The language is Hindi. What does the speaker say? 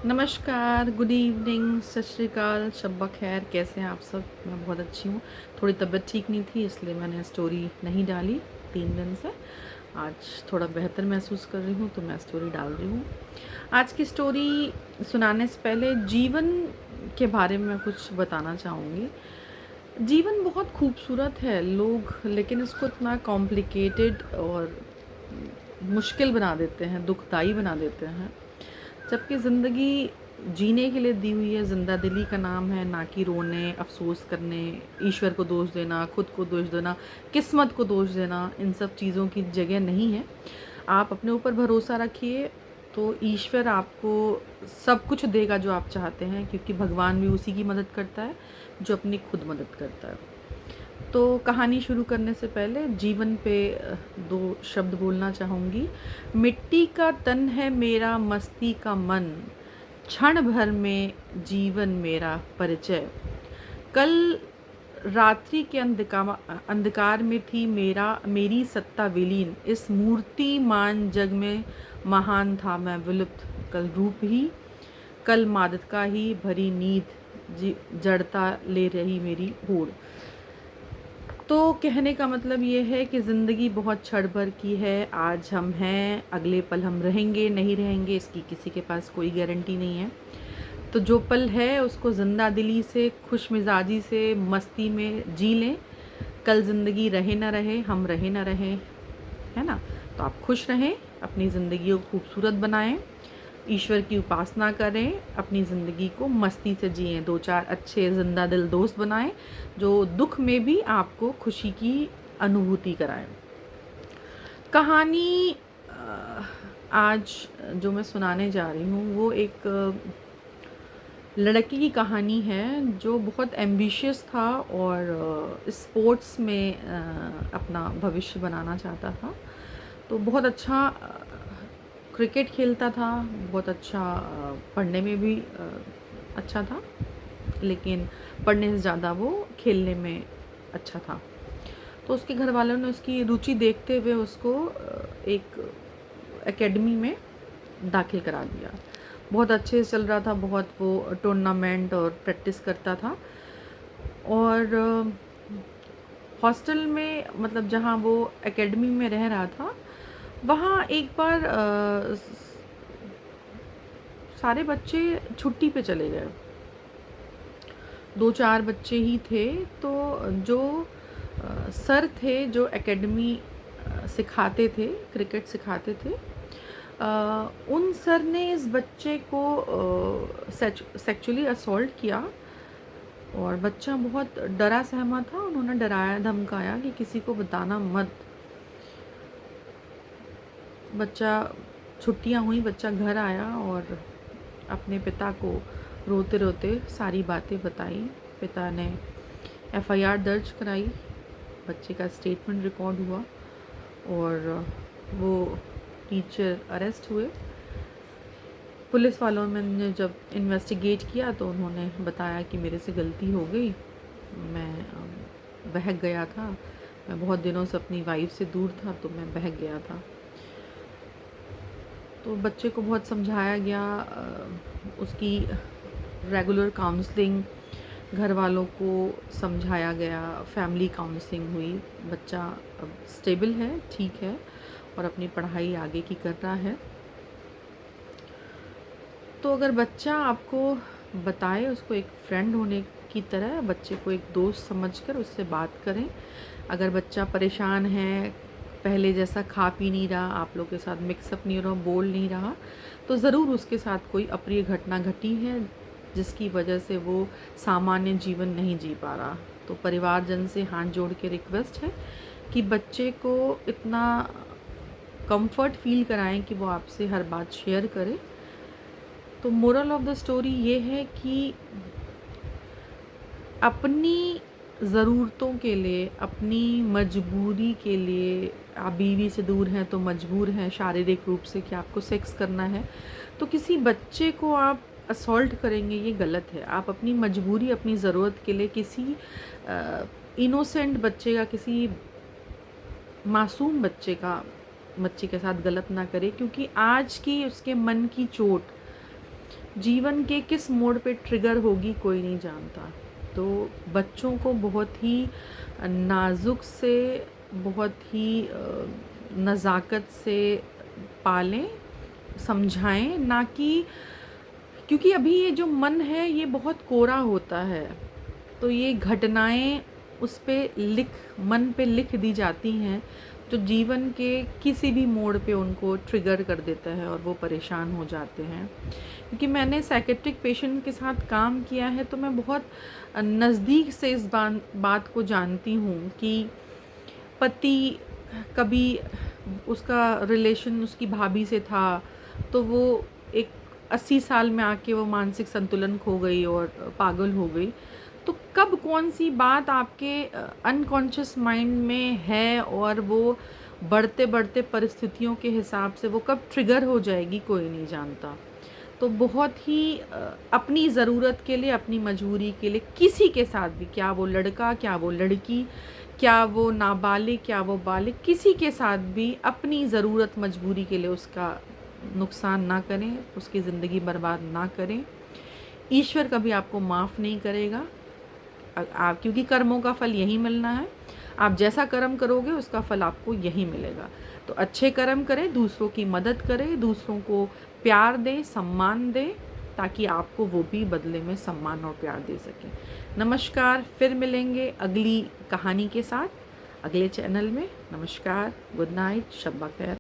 नमस्कार, गुड इवनिंग, सत श्री अकाल, शब्बा खैर। कैसे हैं आप सब? मैं बहुत अच्छी हूँ। थोड़ी तबीयत ठीक नहीं थी इसलिए मैंने स्टोरी नहीं डाली 3 दिन से। आज थोड़ा बेहतर महसूस कर रही हूँ तो मैं स्टोरी डाल रही हूँ। आज की स्टोरी सुनाने से पहले जीवन के बारे में मैं कुछ बताना चाहूँगी। जीवन बहुत खूबसूरत है लोग, लेकिन इसको इतना कॉम्प्लिकेटेड और मुश्किल बना देते हैं, दुखदाई बना देते हैं। जबकि ज़िंदगी जीने के लिए दी हुई है, ज़िंदा दिली का नाम है, ना कि रोने, अफ़सोस करने, ईश्वर को दोष देना, खुद को दोष देना, किस्मत को दोष देना, इन सब चीज़ों की जगह नहीं है। आप अपने ऊपर भरोसा रखिए, तो ईश्वर आपको सब कुछ देगा जो आप चाहते हैं, क्योंकि भगवान भी उसी की मदद करता है, जो अपनी खुद मदद करता है। तो कहानी शुरू करने से पहले जीवन पे 2 शब्द बोलना चाहूँगी। मिट्टी का तन है मेरा, मस्ती का मन, क्षण भर में जीवन मेरा परिचय। कल रात्रि के अंधकार में थी मेरी सत्ता विलीन, इस मूर्तिमान जग में महान था मैं विलुप्त। कल रूप ही, कल मादकता ही भरी नींद जड़ता ले रही मेरी होड़। तो कहने का मतलब ये है कि ज़िंदगी बहुत क्षण भर की है। आज हम हैं, अगले पल हम रहेंगे, नहीं रहेंगे, इसकी किसी के पास कोई गारंटी नहीं है। तो जो पल है उसको ज़िंदा दिली से, खुश मिजाजी से, मस्ती में जी लें। कल ज़िंदगी रहे ना रहे, हम रहे ना रहें, है ना? तो आप खुश रहें, अपनी ज़िंदगी को खूबसूरत बनाएं, ईश्वर की उपासना करें, अपनी ज़िंदगी को मस्ती से जिएं, 2-4 अच्छे ज़िंदा दिल दोस्त बनाएं, जो दुख में भी आपको खुशी की अनुभूति कराएं। कहानी आज जो मैं सुनाने जा रही हूँ वो एक लड़के की कहानी है जो बहुत एम्बिशियस था और स्पोर्ट्स में अपना भविष्य बनाना चाहता था। तो बहुत अच्छा क्रिकेट खेलता था, बहुत अच्छा पढ़ने में भी अच्छा था, लेकिन पढ़ने से ज़्यादा वो खेलने में अच्छा था। तो उसके घर वालों ने उसकी रुचि देखते हुए उसको एक एकेडमी में दाखिल करा दिया। बहुत अच्छे से चल रहा था, बहुत वो टूर्नामेंट और प्रैक्टिस करता था। और हॉस्टल में, मतलब जहाँ वो एकेडमी में रह रहा था, वहाँ एक बार सारे बच्चे छुट्टी पे चले गए। 2-4 बच्चे ही थे। तो जो सर थे जो एकेडमी सिखाते थे, क्रिकेट सिखाते थे, उन सर ने इस बच्चे को सेक्सुअली असॉल्ट किया और बच्चा बहुत डरा सहमा था। उन्होंने डराया धमकाया कि किसी को बताना मत। बच्चा, छुट्टियां हुई, बच्चा घर आया और अपने पिता को रोते रोते सारी बातें बताई। पिता ने एफआईआर दर्ज कराई, बच्चे का स्टेटमेंट रिकॉर्ड हुआ और वो टीचर अरेस्ट हुए। पुलिस वालों ने जब इन्वेस्टिगेट किया तो उन्होंने बताया कि मेरे से गलती हो गई, मैं बहक गया था, मैं बहुत दिनों से अपनी वाइफ से दूर था तो मैं बहक गया था। तो बच्चे को बहुत समझाया गया, उसकी रेगुलर काउंसलिंग, घर वालों को समझाया गया, फैमिली काउंसलिंग हुई। बच्चा अब स्टेबल है, ठीक है और अपनी पढ़ाई आगे की कर रहा है। तो अगर बच्चा आपको बताए, उसको एक फ्रेंड होने की तरह, बच्चे को एक दोस्त समझकर उससे बात करें। अगर बच्चा परेशान है, पहले जैसा खा पी नहीं रहा, आप लोग के साथ मिक्सअप नहीं हो रहा, बोल नहीं रहा, तो ज़रूर उसके साथ कोई अप्रिय घटना घटी है जिसकी वजह से वो सामान्य जीवन नहीं जी पा रहा। तो परिवारजन से हाथ जोड़ के रिक्वेस्ट है कि बच्चे को इतना कंफर्ट फील कराएं कि वो आपसे हर बात शेयर करे। तो मोरल ऑफ द स्टोरी ये है कि अपनी ज़रूरतों के लिए, अपनी मजबूरी के लिए, आप बीवी से दूर हैं तो मजबूर हैं शारीरिक रूप से कि आपको सेक्स करना है, तो किसी बच्चे को आप असॉल्ट करेंगे, ये गलत है। आप अपनी मजबूरी, अपनी ज़रूरत के लिए किसी इनोसेंट बच्चे का, किसी मासूम बच्चे के साथ गलत ना करें, क्योंकि आज की उसके मन की चोट जीवन के किस मोड़ पे ट्रिगर होगी कोई नहीं जानता। तो बच्चों को बहुत ही नाजुक से, बहुत ही नज़ाकत से पालें, समझाएं, ना कि क्योंकि अभी ये जो मन है ये बहुत कोरा होता है, तो ये घटनाएं उस पे मन पे लिख दी जाती हैं जो जीवन के किसी भी मोड़ पे उनको ट्रिगर कर देता है और वो परेशान हो जाते हैं। क्योंकि मैंने साइकेट्रिक पेशेंट के साथ काम किया है तो मैं बहुत नज़दीक से इस बात को जानती हूँ कि पति कभी उसका रिलेशन उसकी भाभी से था, तो वो एक 80 साल में आके वो मानसिक संतुलन खो गई और पागल हो गई। तो कब कौन सी बात आपके अनकॉन्शियस माइंड में है और वो बढ़ते बढ़ते परिस्थितियों के हिसाब से वो कब ट्रिगर हो जाएगी कोई नहीं जानता। तो बहुत ही अपनी ज़रूरत के लिए, अपनी मजबूरी के लिए किसी के साथ भी, क्या वो लड़का, क्या वो लड़की, क्या वो नाबालिग, क्या वो बालिग, किसी के साथ भी अपनी ज़रूरत मजबूरी के लिए उसका नुकसान ना करें, उसकी ज़िंदगी बर्बाद ना करें। ईश्वर कभी आपको माफ़ नहीं करेगा। आप क्योंकि कर्मों का फल यही मिलना है। आप जैसा कर्म करोगे उसका फल आपको यही मिलेगा। तो अच्छे कर्म करें, दूसरों की मदद करें, दूसरों को प्यार दें, सम्मान दें, ताकि आपको वो भी बदले में सम्मान और प्यार दे सकें। नमस्कार, फिर मिलेंगे अगली कहानी के साथ अगले चैनल में। नमस्कार, गुड नाइट, शब्बा खैर।